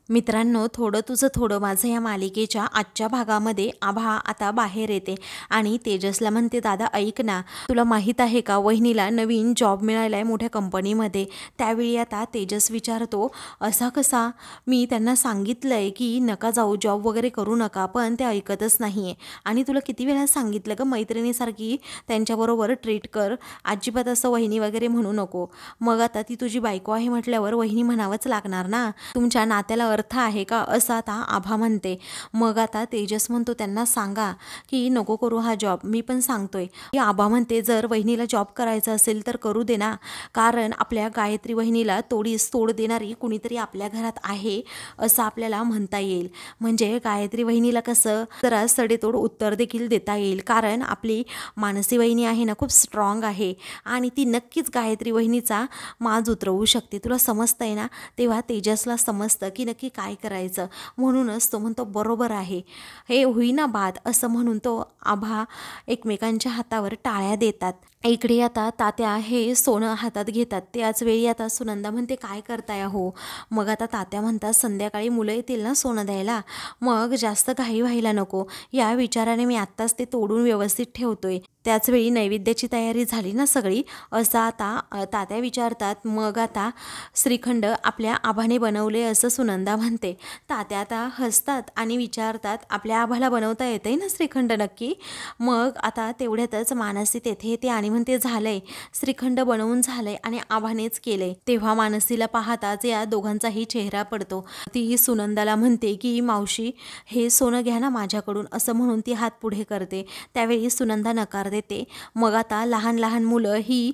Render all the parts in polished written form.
मित्रांनो, थोडं तुझं थोडं माझं या मालिकेच्या आजच्या भागामध्ये आभा आता बाहेर येते आणि तेजसला म्हणते, दादा ऐक ना, तुला माहीत आहे का वहिनीला नवीन जॉब मिळाला आहे मोठ्या कंपनीमध्ये. त्यावेळी आता तेजस विचारतो, असा कसा? मी त्यांना सांगितलं आहे की नका जाऊ, जॉब वगैरे करू नका, पण ते ऐकतच नाही आहे. आणि तुला किती वेळा सांगितलं ग, मैत्रिणीसारखी त्यांच्याबरोबर ट्रीट कर, अजिबात असं वहिनी वगैरे म्हणू नको. मग आता ती तुझी बायको आहे म्हटल्यावर वहिनी म्हणावंच लागणार ना, तुमच्या नात्याला अर्थ आहे का, असं आता आभा म्हणते. मग आता तेजस म्हणतो, त्यांना सांगा की नको करू हा जॉब, मी पण सांगतोय. की आभा म्हणते, जर वहिनीला जॉब करायचा असेल तर करू दे ना, कारण आपल्या गायत्री वहिनीला तोडीस तोड देणारी कुणीतरी आपल्या घरात आहे असं आपल्याला म्हणता येईल. म्हणजे गायत्री वहिनीला कसं जरा सडेतोड उत्तर देखील देता येईल, कारण आपली मानसी वहिनी आहे ना, खूप स्ट्रॉंग आहे आणि ती नक्कीच गायत्री वहिनीचा माज उतरवू शकते. तुला समजतंय ना? तेव्हा तेजसला समजतं की नक्की काय करायचं. म्हणूनच तो म्हणतो, बरोबर आहे, हे होईना बात, असं म्हणून तो आभा एकमेकांच्या हातावर टाळ्या देतात. इकडे आता तात्या हे सोनं हातात घेतात. त्याच वेळी आता सुनंदा म्हणते, काय करताय हो? मग आता तात्या म्हणतात, संध्याकाळी मुलं येतील ना सोनं द्यायला, मग जास्त घाई व्हायला नको, या विचाराने मी आत्ताच ते तोडून व्यवस्थित ठेवतोय. त्याचवेळी नैवेद्याची तयारी झाली ना सगळी, असं आता तात्या विचारतात. मग आता श्रीखंड आपल्या आभाने बनवले असं सुनंदा म्हणते. तात्या आता हसतात आणि विचारतात, आपल्या आभाला बनवता येते ना श्रीखंड नक्की? मग आता तेवढ्यातच मानसी तेथे येते आणि म्हणते, झालंय, श्रीखंड बनवून झालंय आणि आभानेच केलंय. तेव्हा मानसीला पाहताच या दोघांचाही चेहरा पडतो. ती सुनंदाला म्हणते की मावशी, हे सोनं घ्या ना माझ्याकडून, असं म्हणून ती हात पुढे करते. त्यावेळी सुनंदा नकार देते. मग आता लहान लहान मुलं ही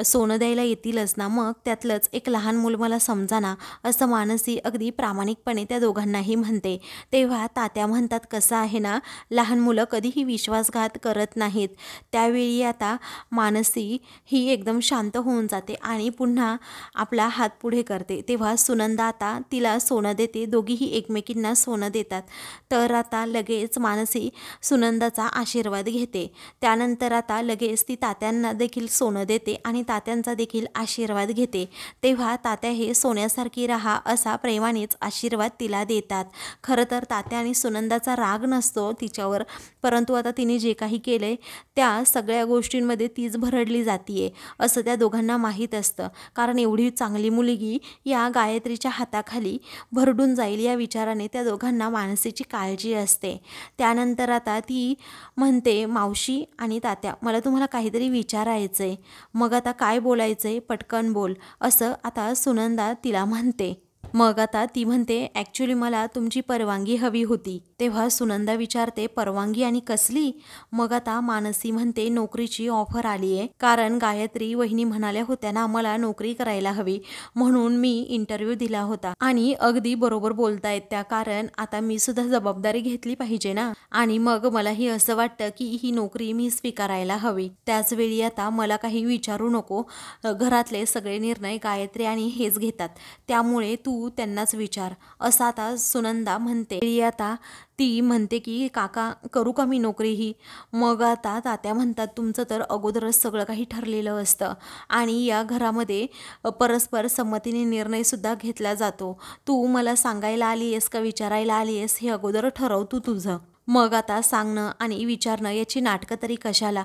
सोनं द्यायला येतीलच ना, मग त्यातलंच एक लहान मूल मला समजा ना, असं मानसी अगदी प्रामाणिकपणे त्या दोघांनाही म्हणते. तेव्हा तात्या म्हणतात, कसं आहे ना, लहान मुलं कधीही विश्वासघात करत नाहीत. त्यावेळी आता मानसी ही एकदम शांत होऊन जाते आणि पुन्हा आपला हात पुढे करते. तेव्हा सुनंदा आता तिला सोनं देते. दोघीही एकमेकींना सोनं देतात. तर आता लगेच मानसी सुनंदाचा आशीर्वाद घेते. त्यानंतर आता लगेच ती तात्यांना देखील सोनं देते आणि तात्यांचा देखील आशीर्वाद घेते. तेव्हा तात्या हे सोन्यासारखी राहा असा प्रेमानेच आशीर्वाद तिला देतात. खरं तर तात्या आणि सुनंदाचा राग नसतो तिच्यावर, परंतु आता तिने जे काही केलंय त्या सगळ्या गोष्टींमध्ये तीच भरडली जातीये असं त्या दोघांना माहीत असतं. कारण एवढी चांगली मुलगी या गायत्रीच्या हाताखाली भरडून जाईल या विचाराने त्या दोघांना मानसीची काळजी असते. त्यानंतर आता ती म्हणते, मावशी आणि तात्या, मला तुम्हाला काहीतरी विचारायचंय. मग आता काय बोलायचंय, पटकन बोल, असं आता सुनंदा तिला म्हणते. मग आता ती म्हणते, ॲक्च्युली मला तुमची परवानगी हवी होती. तेव्हा सुनंदा विचारते, परवानगी आणि कसली? मग आता मानसी म्हणते, नोकरीची ऑफर आली आहे, कारण गायत्री वहिनी म्हणाल्या होत्या ना मला नोकरी करायला हवी, म्हणून मी इंटरव्ह्यू दिला होता. आणि अगदी बरोबर बोलतायत त्या, कारण आता मी सुद्धा जबाबदारी घेतली पाहिजे ना, आणि मग मलाही असं वाटतं की ही नोकरी मी स्वीकारायला हवी. त्याचवेळी आता मला काही विचारू नको, घरातले सगळे निर्णय गायत्री आणि हेच घेतात, त्यामुळे तू त्यांनाच विचार, असं आता सुनंदा म्हणते. आता ती म्हणते की काका, करू का मी नोकरी ही? मग आता तात्या म्हणतात, तुमचं तर अगोदरच सगळं काही ठरलेलं असतं आणि या घरामध्ये परस्पर संमतीने निर्णयसुद्धा घेतला जातो. तू मला सांगायला आली आहेस का विचारायला आली आहेस, हे अगोदर ठरव तू तुझं. मग आता सांगणं आणि विचारणं याची नाटकं तरी कशाला,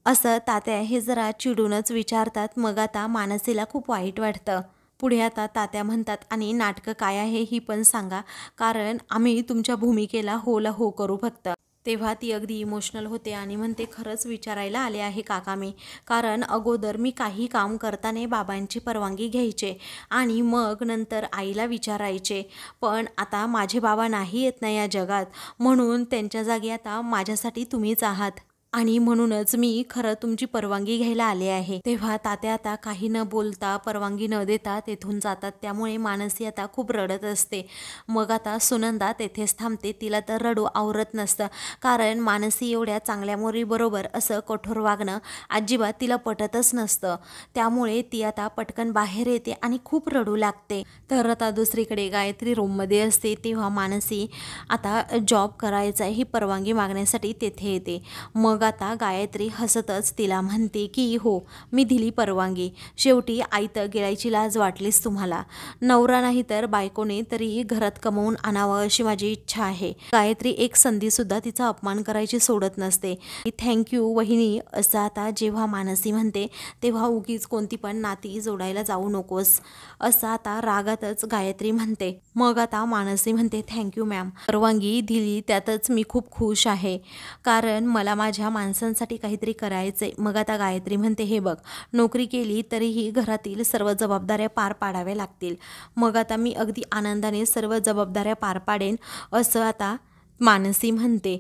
असं तात्या हे जरा चिडूनच विचारतात. मग आता मानसीला खूप वाईट वाटतं. पुढे आता तात्या म्हणतात, आणि नाटकं काय आहे ही पण सांगा, कारण आम्ही तुमच्या भूमिकेला होला हो करू फक्त. तेव्हा ती अगदी इमोशनल होते आणि म्हणते, खरंच विचारायला आले आहे काका मी, कारण अगोदर मी काही काम करताना बाबांची परवानगी घ्यायचे आणि मग नंतर आईला विचारायचे, पण आता माझे बाबा नाही येत ना या जगात, म्हणून त्यांच्या जागी आता माझ्यासाठी तुम्हीच आहात आणि म्हणूनच मी खरं तुमची परवानगी घ्यायला आले आहे. तेव्हा तात्या आता काही न बोलता, परवानगी न देता तेथून जातात. त्यामुळे मानसी आता खूप रडत असते. मग आता सुनंदा तेथेच थांबते. तिला तर रडू आवरत नसतं, कारण मानसी एवढ्या चांगल्या मुलीबरोबर असं कठोर वागणं अजिबात तिला पटतच नसतं. त्यामुळे ती आता पटकन बाहेर येते आणि खूप रडू लागते. तर आता दुसरीकडे गायत्री रूममध्ये असते. तेव्हा मानसी आता जॉब करायचा ही परवानगी मागण्यासाठी तेथे येते. मग मग आता गायत्री हसतच तिला म्हणते की हो, मी दिली परवानगी. शेवटी आईत गिळायची लाज वाटलीच तुम्हाला. नवरा नाही तर बायकोने तरी घरात कमवून आणावं अशी माझी इच्छा आहे. गायत्री एक संधीसुद्धा तिचा अपमान करायची सोडत नसते. थँक्यू वहिनी. असं आता जेव्हा मानसी म्हणते तेव्हा उगीच कोणती पण नाती जोडायला जाऊ नकोस, असं आता रागातच गायत्री म्हणते. मग आता मानसी म्हणते थँक्यू मॅम, परवानगी दिली त्यातच मी खूप खुश आहे, कारण मला माझ्या माणसांसाठी काहीतरी करायचंय. मग आता गायत्री म्हणते हे बघ, नोकरी केली तरीही घरातील सर्व जबाबदाऱ्या पार पाडाव्या लागतील. मग आता मी अगदी आनंदाने सर्व जबाबदाऱ्या पार पाडेन, असं आता मानसी म्हणते.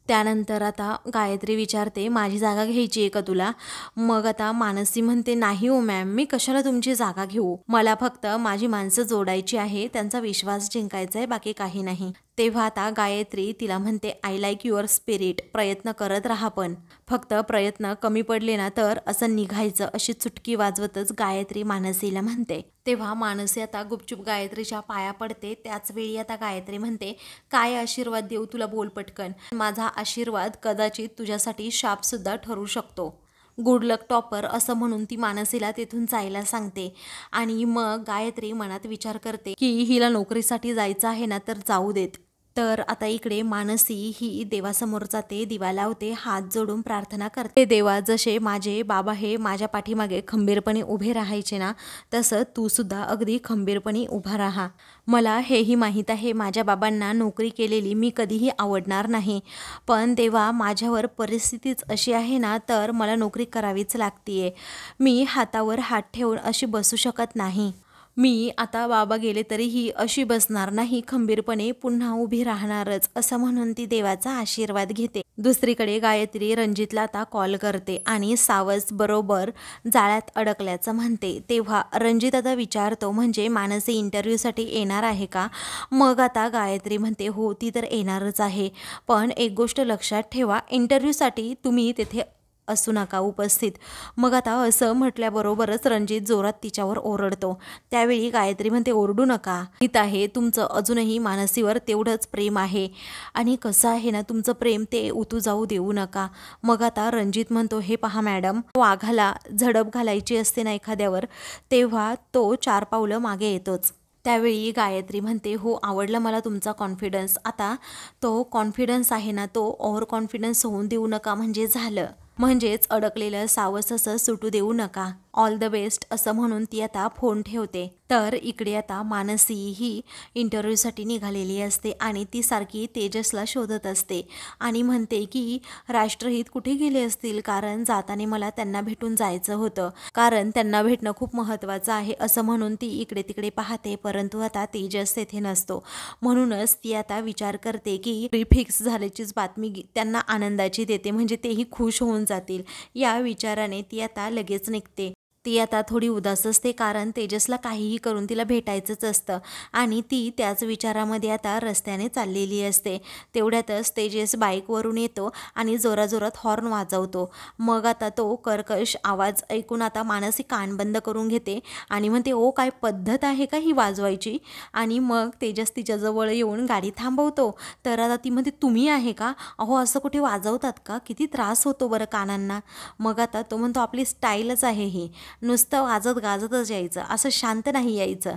त्यानंतर आता गायत्री विचारते माझी जागा घ्यायची आहे का तुला? मग आता मानसी म्हणते नाही हो मॅम, मी कशाला तुमची जागा घेऊ, मला फक्त माझी माणसं जोडायची आहे, त्यांचा विश्वास जिंकायचा आहे, बाकी काही नाही. तेव्हा आता गायत्री तिला म्हणते आय लाईक युअर स्पिरिट, प्रयत्न करत राहा, पण फक्त प्रयत्न कमी पडले ना तर असं निघायचं, अशी चुटकी वाजवतच गायत्री मानसीला म्हणते. तेव्हा मानसी आता गुपचूप गायत्रीच्या पाया पडते. त्याच वेळी आता गायत्री म्हणते काय आशीर्वाद देऊ तुला, बोल पटकन. माझा आशीर्वाद कदाचित तुझ्यासाठी शापसुद्धा ठरू शकतो. गुड लक टॉपर, असं म्हणून ती मानसीला तेथून जायला सांगते. आणि मग गायत्री मनात विचार करते की हिला नोकरीसाठी जायचं आहे ना तर जाऊ देत. तर आता इकडे मानसी ही देवासमोर जाते, दिवा लावते, हात जोडून प्रार्थना करते. देवा, जसे माझे बाबा हे माझ्या पाठीमागे खंबीरपणे उभे राहायचे ना, तसं तू सुद्धा अगदी खंबीरपणे उभा राहा. मला हेही माहीत आहे माझ्या बाबांना नोकरी केलेली मी कधीही आवडणार नाही, पण देवा माझ्यावर परिस्थितीच अशी आहे ना तर मला नोकरी करावीच लागतीये. मी हातावर हात ठेवून अशी बसू शकत नाही. मी आता बाबा गेले तरीही अशी बसणार नाही, खंबीरपणे पुन्हा उभी राहणारच, असं म्हणून ती देवाचा आशीर्वाद घेते. दुसरीकडे गायत्री रणजितला आता कॉल करते आणि सावज बरोबर जाळ्यात अडकल्याचं म्हणते. तेव्हा रणजित आता विचारतो म्हणजे मानसी इंटरव्ह्यूसाठी येणार आहे का? मग आता गायत्री म्हणते हो, ती तर येणारच आहे, पण एक गोष्ट लक्षात ठेवा, इंटरव्ह्यूसाठी तुम्ही तेथे असू नका उपस्थित. मग आता असं म्हटल्याबरोबरच रणजित जोरात तिच्यावर ओरडतो. त्यावेळी गायत्री म्हणते ओरडू नका, माहीत आहे तुमचं अजूनही मानसीवर तेवढंच प्रेम आहे, आणि कसं आहे ना तुमचं प्रेम ते उतू जाऊ देऊ नका. मग आता रणजित म्हणतो हे पहा मॅडम, वाघाला झडप घालायची असते ना एखाद्यावर, तेव्हा तो 4 पावलं मागे येतोच. त्यावेळी गायत्री म्हणते हो, आवडला मला तुमचा कॉन्फिडन्स. आता तो कॉन्फिडन्स आहे ना तो ओव्हर कॉन्फिडन्स होऊन देऊ नका, म्हणजे झालं, म्हणजेच अडकलेलं सावस असं सुटू देऊ नका. ऑल द बेस्ट, असं म्हणून ती आता फोन ठेवते. तर इकडे आता मानसी ही इंटरव्ह्यूसाठी निघालेली असते आणि ती सारखी तेजसला शोधत असते आणि म्हणते की राष्ट्रहित कुठे गेले असतील, कारण जाताना मला त्यांना भेटून जायचं होतं, कारण त्यांना भेटणं खूप महत्त्वाचं आहे, असं म्हणून ती इकडे तिकडे पाहते. परंतु आता तेजस तेथे नसतो, म्हणूनच ती आता विचार करते की फिक्स झाल्याचीच बातमी त्यांना आनंदाची देते, म्हणजे तेही खुश होऊन जातील. या विचाराने ती आता लगेच निघते. ती आता थोडी उदास असते, कारण तेजसला काहीही करून तिला भेटायचंच असतं आणि ती त्याच विचारामध्ये आता रस्त्याने चाललेली असते. तेवढ्यातच तेजस बाईकवरून येतो आणि जोराजोरात हॉर्न वाजवतो. मग आता तो कर्कश आवाज ऐकून आता मानसी कान बंद करून घेते आणि म्हणते ओ, काय पद्धत आहे का ही वाजवायची? आणि मग तेजस तिच्याजवळ येऊन गाडी थांबवतो. तर आता ती म्हणते तुम्ही आहे का? अहो, असं कुठे वाजवतात का? किती त्रास होतो बरं कानांना. मग आता तो म्हणतो आपली स्टाईलच आहे ही, नुसतं वाजत गाजतच यायचं, असं शांत नाही यायचं.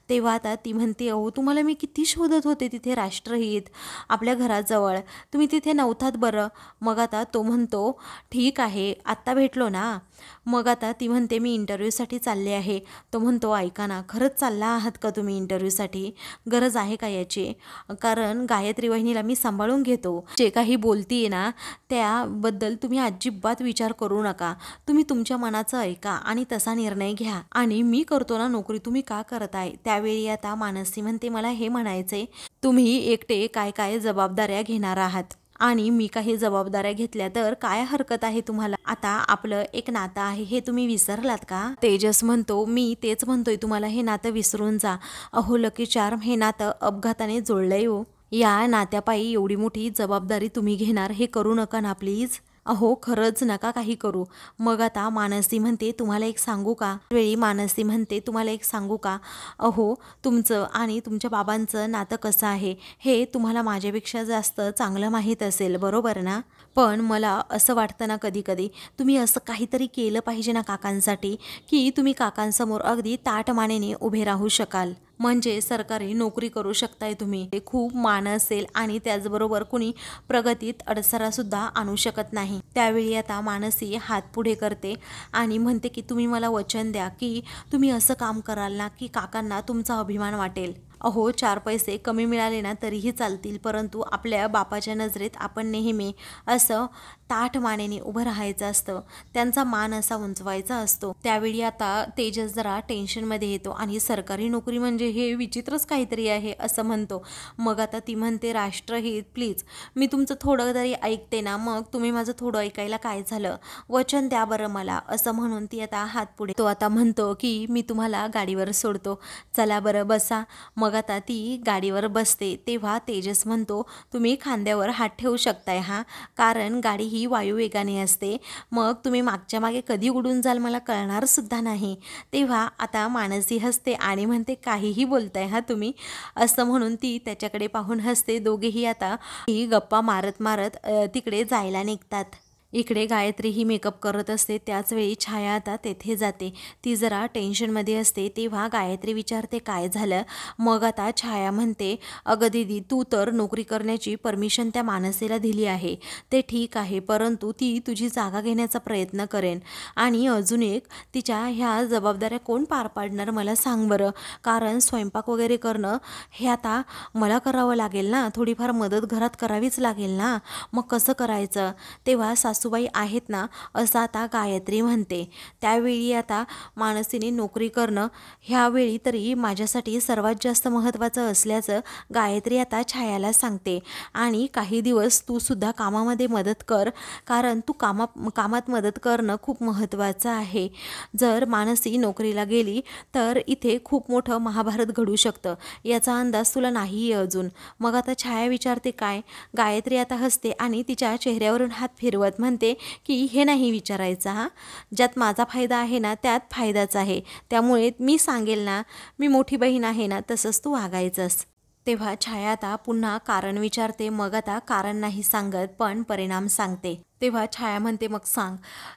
तेव्हा आता ती म्हणते अहो, तुम्हाला मी किती शोधत होते तिथे राष्ट्रहित आपल्या घराजवळ, तुम्ही तिथे नव्हतात बरं. मग आता तो म्हणतो ठीक आहे, आत्ता भेटलो ना. मग आता ती म्हणते मी इंटरव्ह्यूसाठी चालले आहे. तो म्हणतो ऐका ना, खरंच चालला आहात का तुम्ही इंटरव्ह्यूसाठी? गरज आहे का याची? कारण गायत्री वहिनीला मी सांभाळून घेतो, जे काही बोलतीये ना त्याबद्दल तुम्ही अजिबात विचार करू नका, तुम्ही तुमच्या मनाचं ऐका आणि तसा निर्णय घ्या, आणि मी करतो ना नोकरी, तुम्ही का करताय? त्यावेळी आता मानसी म्हणते मला हे म्हणायचंय, तुम्ही एकटे काय काय जबाबदाऱ्या घेणार आहात, आणि मी काही जबाबदाऱ्या घेतल्या तर काय हरकत आहे तुम्हाला? आता आपलं एक नातं आहे हे तुम्ही विसरलात का? तेजस म्हणतो मी तेच म्हणतोय तुम्हाला, हे नातं विसरून जा. अहो लकी चार्म, हे नातं अपघाताने जोडलंय हो, या नात्यापायी एवढी मोठी जबाबदारी तुम्ही घेणार, हे करू नका ना प्लीज. अहो खरंच नका काही करू. मग आता मानसी म्हणते तुम्हाला एक सांगू का? वेळी मानसी म्हणते तुम्हाला एक सांगू का? अहो तुमचं आणि तुमच्या बाबांचं नातं कसं आहे हे तुम्हाला माझ्यापेक्षा जास्त चांगलं माहीत असेल, बरोबर ना? पण मला असं वाटतं ना कधी कधी तुम्ही असं काहीतरी केलं पाहिजे ना काकांसाठी, की तुम्ही काकांसमोर अगदी ताठमानेने उभे राहू शकाल. म्हणजे सरकारी नोकरी करू शकताय तुम्ही. ते खूप मान असेल आणि त्याचबरोबर कुणी प्रगतीत अडसरासुद्धा आणू शकत नाही. त्यावेळी आता मानसी हात पुढे करते आणि म्हणते की तुम्ही मला वचन द्या की तुम्ही असं काम कराल ना की काकांना तुमचा अभिमान वाटेल. अहो 4 पैसे कमी मिळाले ना तरीही चालतील, परंतु आपल्या बापाच्या नजरेत आपण नेहमी असं ताठ मानेने उभं राहायचं असतं, त्यांचा मान असा उंचवायचा असतो. त्यावेळी आता तेजस जरा टेन्शनमध्ये येतो आणि सरकारी नोकरी म्हणजे हे विचित्रच काहीतरी आहे असं म्हणतो. मग आता ती म्हणते राष्ट्रहित प्लीज, मी तुमचं थोडं तरी ऐकते ना, मग तुम्ही माझं थोडं ऐकायला काय झालं, वचन द्या बरं मला, असं म्हणून ती आता हात पुढे. तो आता म्हणतो की मी तुम्हाला गाडीवर सोडतो, चला बरं बसा. मग आता ती गाडीवर बसते तेव्हा तेजस म्हणतो तुम्ही खांद्यावर हात ठेवू शकताय हां, कारण गाडी ही वायुवेगाने असते, मग तुम्ही मागच्या मागे कधी उडून जाल मला कळणार सुद्धा नाही. तेव्हा आता मानसी हसते आणि म्हणते काहीही बोलताय हा तुम्ही, असं म्हणून ती त्याच्याकडे पाहून हसते. दोघेही आता ही गप्पा मारत मारत तिकडे जायला निघतात. इकडे गायत्री ही मेकअप करत असते, त्याच वेळी छाया आता तेथे जाते. ती जरा टेन्शनमध्ये असते तेव्हा गायत्री विचारते काय झालं. मग आता छाया म्हणते अगं दीदी, तू तर नोकरी करण्याची परमिशन त्या मानसीला दिली आहे, ते ठीक आहे, परंतु ती तुझी जागा घेण्याचा प्रयत्न करेन आणि अजून एक, तिच्या ह्या जबाबदाऱ्या कोण पार पाडणार मला सांग बरं, कारण स्वयंपाक वगैरे करणं हे आता मला करावं लागेल ना, थोडीफार मदत घरात करावीच लागेल ना, मग कसं करायचं. तेव्हा सासूबाई आहेत ना, असं आता गायत्री म्हणते. त्यावेळी आता मानसीने नोकरी करणं ह्यावेळी तरी माझ्यासाठी सर्वात जास्त महत्त्वाचं असल्याचं गायत्री आता छायाला सांगते आणि काही दिवस तू सुद्धा कामामध्ये मदत कर, कारण तू कामात मदत करणं खूप महत्त्वाचं आहे. जर मानसी नोकरीला गेली तर इथे खूप मोठं महाभारत घडू शकतं, याचा अंदाज तुला नाही आहे अजून. मग आता छाया विचारते काय. गायत्री आता हसते आणि तिच्या चेहऱ्यावरून हात फिरवत म्हणते की हे नाही विचारायचं हां, ज्यात माझा फायदा आहे ना त्यात फायदाच आहे, त्यामुळे मी सांगेल ना, मी मोठी बहीण आहे ना, तसंच तू वागायचंस. तेव्हा छाया आता पुन्हा कारण विचारते. मग आता कारण नाही सांगत पण परिणाम सांगते. तेव्हा छाया म्हणते मग सांग.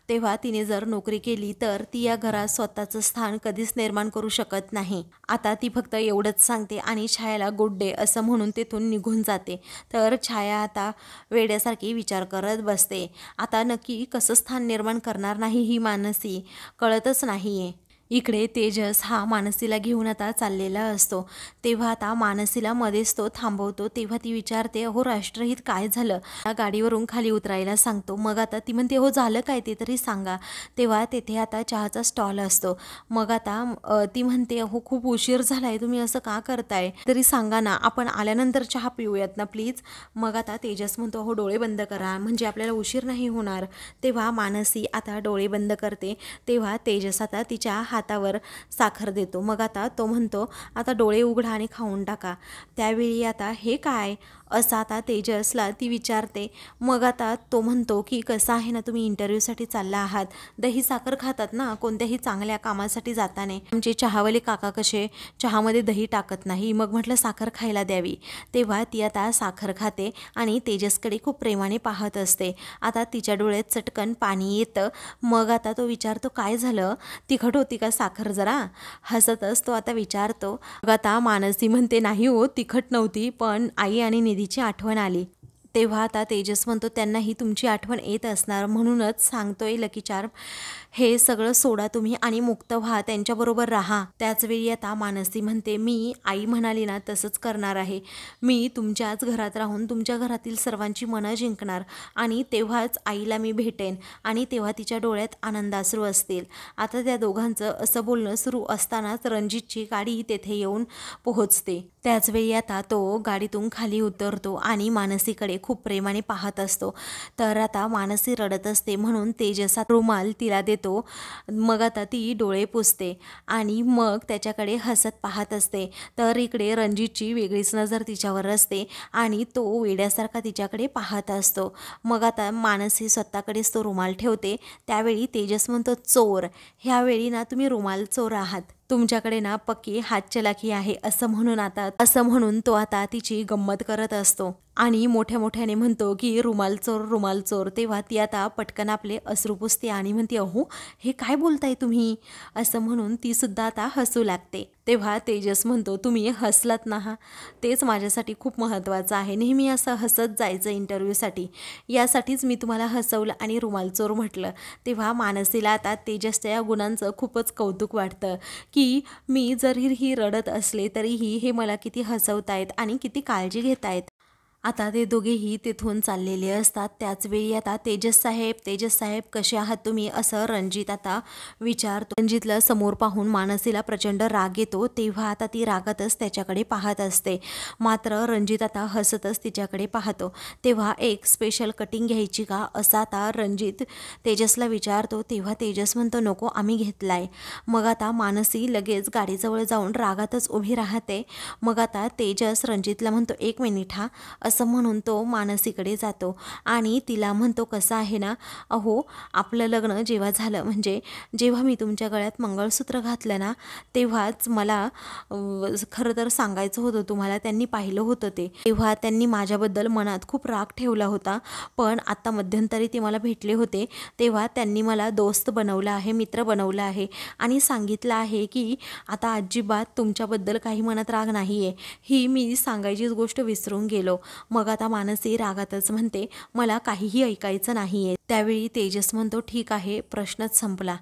तेव्हा तिने जर नोकरी केली तर ती या घरात स्वतःचं स्थान कधीच निर्माण करू शकत नाही. आता ती फक्त एवढंच सांगते आणि छायाला गुड डे असं म्हणून तिथून निघून जाते. तर छाया आता वेड्यासारखी विचार करत बसते. आता नक्की कसं स्थान निर्माण करणार नाही ही मानसी, कळतच नाही आहे. इकडे तेजस हा मानसीला घेऊन आता चाललेला असतो. तेव्हा आता मानसीला मध्येच तो थांबवतो. तेव्हा ती विचारते अहो राष्ट्रहित काय झालं, गाडीवरून खाली उतरायला सांगतो. मग आता ती म्हणते हो झालं काय ते तरी सांगा. तेव्हा तेथे आता चहाचा स्टॉल असतो. मग आता ती म्हणते अहो खूप उशीर झालाय, तुम्ही असं का करताय, तरी सांगा ना, आपण आल्यानंतर चहा पिऊयात ना प्लीज. मग आता तेजस म्हणतो हो डोळे बंद करा म्हणजे आपल्याला उशीर नाही होणार. तेव्हा मानसी आता डोळे बंद करते. तेव्हा तेजस आता तिच्या हातावर साखर देतो. मग आता तो म्हणतो आता डोळे उघडा आणि खाऊन टाका. त्यावेळी आता हे काय असं आता तेजसला ती विचारते. मग आता तो म्हणतो की कसं आहे ना, तुम्ही इंटरव्ह्यूसाठी चालला आहात, दही साखर खातात ना कोणत्याही चांगल्या कामासाठी जाताना. आमचे चहावाले काका कसे चहामध्ये दही टाकत नाही, मग म्हटलं साखर खायला द्यावी. तेव्हा ती आता साखर खाते आणि तेजसकडे खूप प्रेमाने पाहत असते. आता तिच्या डोळ्यात चटकन पाणी येतं. मग आता तो विचारतो काय झालं, तिखट होती का साखर जरा. हसतच तो आता विचारतो. मग आता मानसी म्हणते नाही हो तिखट नव्हती, पण आई आणि निधीची आठवण आली. तेव्हा आता तेजस म्हणतो त्यांनाही तुमची आठवण येत असणार म्हणूनच सांगतोय लकी चार्म, हे सगळं सोडा तुम्ही आणि मुक्त व्हा, त्यांच्याबरोबर राहा. त्याचवेळी आता मानसी म्हणते मी आई म्हणाली ना तसंच करणार आहे, मी तुमच्याच घरात राहून तुमच्या घरातील सर्वांची मनं जिंकणार आणि तेव्हाच आईला मी भेटेन आणि तेव्हा तिच्या डोळ्यात आनंदाश्रू असतील. आता त्या दोघांचं असं बोलणं सुरू असतानाच रणजितची गाडी तेथे येऊन पोहोचते. त्याचवेळी आता तो गाडीतून खाली उतरतो आणि मानसीकडे खूप प्रेमाने पाहत असतो. तर आता मानसी रडत असते म्हणून तेजसा रुमाल तिला देतो येतो. मग आता ती डोळे पुसते आणि मग त्याच्याकडे हसत पाहत असते. तर इकडे रणजितची वेगळीच नजर तिच्यावर असते आणि तो वेड्यासारखा तिच्याकडे पाहत असतो. मग आता मानसी स्वतःकडेच तो रुमाल ठेवते. त्यावेळी तेजस म्हणतो, चोर, ह्यावेळी ना तुम्ही रुमाल चोर आहात, तुमच्याकडे ना पक्की हातचलाखी आहे, असं म्हणून तो आता तिची गंमत करत असतो आणि मोठ्या मोठ्याने म्हणतो की रुमाल चोर, रुमाल चोर. तेव्हा ती आता पटकन आपले अश्रू पुसते आणि म्हणते, अहो हे काय बोलताय तुम्ही, असं म्हणून ती सुद्धा आता हसू लागते. तेव्हा तेजस म्हणतो, तुम्ही हसलात ना, हा तेच माझ्यासाठी खूप महत्त्वाचं आहे. नेहमी असं हसत जायचं इंटरव्ह्यूसाठी, यासाठीच मी तुम्हाला हसवलं आणि रुमाल चोर म्हटलं. तेव्हा मानसीला आता तेजसच्या या गुणांचं खूपच कौतुक वाटतं की मी जरीही रडत असले तरीही हे मला किती हसवतायत आणि किती काळजी घेतायत. आता ते दोघेही तिथून चाललेले असतात. त्याचवेळी आता तेजस साहेब कसे आहात तुम्ही, असं रणजित आता विचारतो. रणजितला समोर पाहून मानसीला प्रचंड राग येतो. तेव्हा आता ती रागातच त्याच्याकडे पाहत असते. मात्र रणजित आता हसतच तिच्याकडे पाहतो. तेव्हा एक स्पेशल कटिंग घ्यायची का, असं आता रणजित तेजसला विचारतो. तेव्हा तेजस म्हणतो, नको, आम्ही घेतलाय. मग आता मानसी लगेच गाडीजवळ जाऊन रागातच उभी राहते. मग आता तेजस रणजितला म्हणतो, एक मिनिट हा, असं म्हणून तो मानसीकडे जातो आणि तिला म्हणतो, कसं आहे ना, अहो आपलं लग्न जेव्हा झालं, म्हणजे जेव्हा मी तुमच्या गळ्यात मंगळसूत्र घातलं ना, तेव्हाच मला खरं तर सांगायचं होतं तुम्हाला. त्यांनी पाहिलं होतं ते, तेव्हा त्यांनी माझ्याबद्दल मनात खूप राग ठेवला होता, पण आता मध्यंतरी ते मला भेटले होते तेव्हा त्यांनी मला दोस्त बनवलं आहे, मित्र बनवलं आहे आणि सांगितलं आहे की आता अजिबात तुमच्याबद्दल काही मनात राग नाही आहे. ही मी सांगायचीच गोष्ट विसरून गेलो. मग आता मानसी रागातच म्हणते, मला काहीही ऐकायचं नाही आहे. त्यावेळी तेजस म्हणतो, ठीक आहे, प्रश्नच संपला.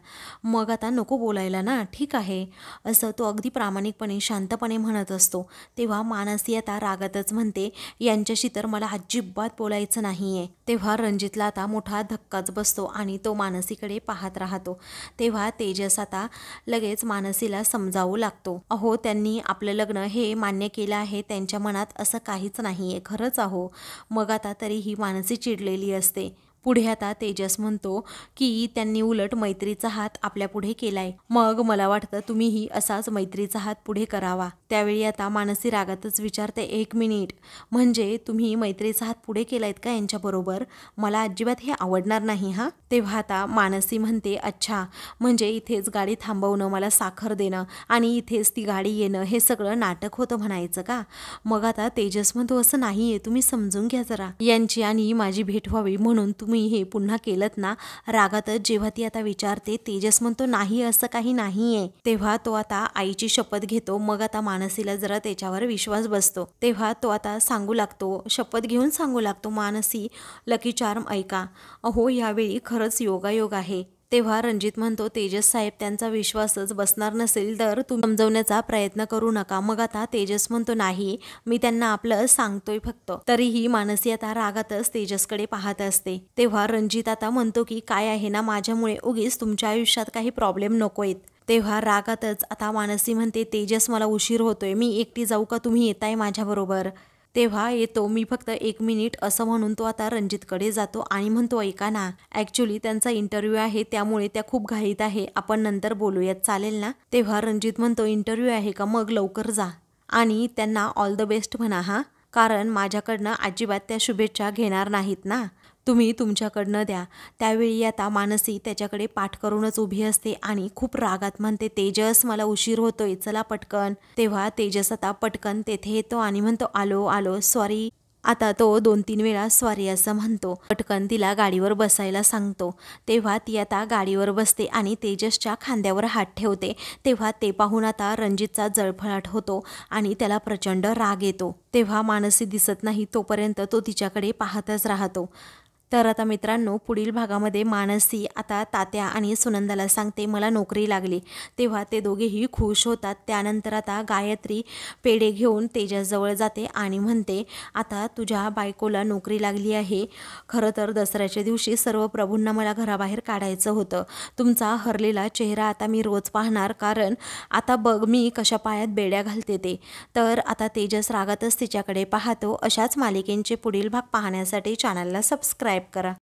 मग आता नको बोलायला ना, ठीक आहे, असं तो अगदी प्रामाणिकपणे शांतपणे म्हणत असतो. तेव्हा मानसी आता रागातच म्हणते, यांच्याशी तर मला अजिबात बोलायचं नाही आहे. तेव्हा रणजितला आता मोठा धक्काच बसतो आणि तो मानसीकडे पाहत राहतो. तेव्हा तेजस आता लगेच मानसीला समजावू लागतो, अहो त्यांनी आपलं लग्न हे मान्य केलं आहे, त्यांच्या मनात असं काहीच नाही आहे, खरंच अहो. मग आता तरीही मानसी चिडलेली असते. पुढे आता तेजस म्हणतो की त्यांनी उलट मैत्रीचा हात आपल्या पुढे केलाय, मग मला वाटतं तुम्हीही असाच मैत्रीचा हात पुढे करावा. त्यावेळी आता मानसी रागातच विचारते, एक मिनिट, म्हणजे तुम्ही मैत्रीचा हात पुढे केलायत का यांच्याबरोबर, मला अजिबात हे आवडणार नाही हा. तेव्हा आता मानसी म्हणते, अच्छा, म्हणजे इथेच गाडी थांबवणं, मला साखर देणं आणि इथेच ती गाडी येणं, हे सगळं नाटक होतं म्हणायचं का. मग आता तेजस म्हणतो, असं नाहीये, तुम्ही समजून घ्या जरा, यांची आणि माझी भेट व्हावी म्हणून तुम्ही हे पुन्हा केलत ना. रागातच जेव्हा ती आता विचारते, तेजस म्हणतो, नाही, असं काही नाहीये. तेव्हा तो आता आईची शपथ घेतो. मग आता मानसीला जरा त्याच्यावर विश्वास बसतो. तेव्हा तो आता सांगू लागतो, शपथ घेऊन सांगू लागतो, मानसी, लकी चार्म ऐका, अहो यावेळी खरंच योगायोग आहे. तेव्हा रणजित म्हणतो, तेजस साहेब, त्यांचा विश्वासच बसणार नसेल तर तुम्ही समजवण्याचा प्रयत्न करू नका. मग आता तेजस म्हणतो, नाही, मी त्यांना आपलं सांगतोय फक्त. तरीही मानसी आता रागातच तेजसकडे पाहत असते. तेव्हा रणजित आता म्हणतो की काय आहे ना, माझ्यामुळे उगीच तुमच्या आयुष्यात काही प्रॉब्लेम नकोयत. तेव्हा रागातच आता मानसी म्हणते, तेजस मला उशीर होतोय, मी एकटी जाऊ का, तुम्ही येताय माझ्याबरोबर. तेव्हा येतो मी, फक्त एक मिनिट, असं म्हणून तो आता रणजितकडे जातो आणि म्हणतो, ऐका ना, ॲक्च्युली त्यांचा इंटरव्ह्यू आहे, त्यामुळे त्या खूप घाईत आहे, आपण नंतर बोलूयात, चालेल ना. तेव्हा रणजित म्हणतो, इंटरव्ह्यू आहे का, मग लवकर जा आणि त्यांना ऑल द बेस्ट म्हणा हा, कारण माझ्याकडनं अजिबात त्या शुभेच्छा घेणार नाहीत ना, तुम्ही तुमच्याकडनं द्या. त्यावेळी आता मानसी त्याच्याकडे पाठ करूनच उभी असते आणि खूप रागात म्हणते, तेजस मला उशीर होतोय, चला पटकन. तेव्हा तेजस आता पटकन तेथे येतो आणि म्हणतो, आलो आलो, सॉरी. आता तो 2-3 वेळा सॉरी असं म्हणतो. पटकन तिला गाडीवर बसायला सांगतो. तेव्हा ती आता गाडीवर बसते आणि तेजसच्या खांद्यावर हात ठेवते. तेव्हा ते पाहून आता रणजितचा जळफळाट होतो आणि त्याला प्रचंड राग येतो. तेव्हा मानसी दिसत नाही तोपर्यंत तो तिच्याकडे पाहतच राहतो. तर आता मित्रांनो, पुढील भागामध्ये मानसी आता तात्या आणि सुनंदाला सांगते, मला नोकरी लागली. तेव्हा ते दोघेही खुश होतात. त्यानंतर आता गायत्री पेढे घेऊन तेजसजवळ जाते आणि म्हणते, आता तुझ्या बायकोला नोकरी लागली आहे. खरं तर दसऱ्याच्या दिवशी सर्व प्रभूंना मला घराबाहेर काढायचं होतं. तुमचा हरलेला चेहरा आता मी रोज पाहणार, कारण आता बघ मी कशा पायात बेड्या घालते ते. तर आता तेजस रागातच तिच्याकडे पाहतो. अशाच मालिकेंचे पुढील भाग पाहण्यासाठी चॅनलला सबस्क्राईब करा.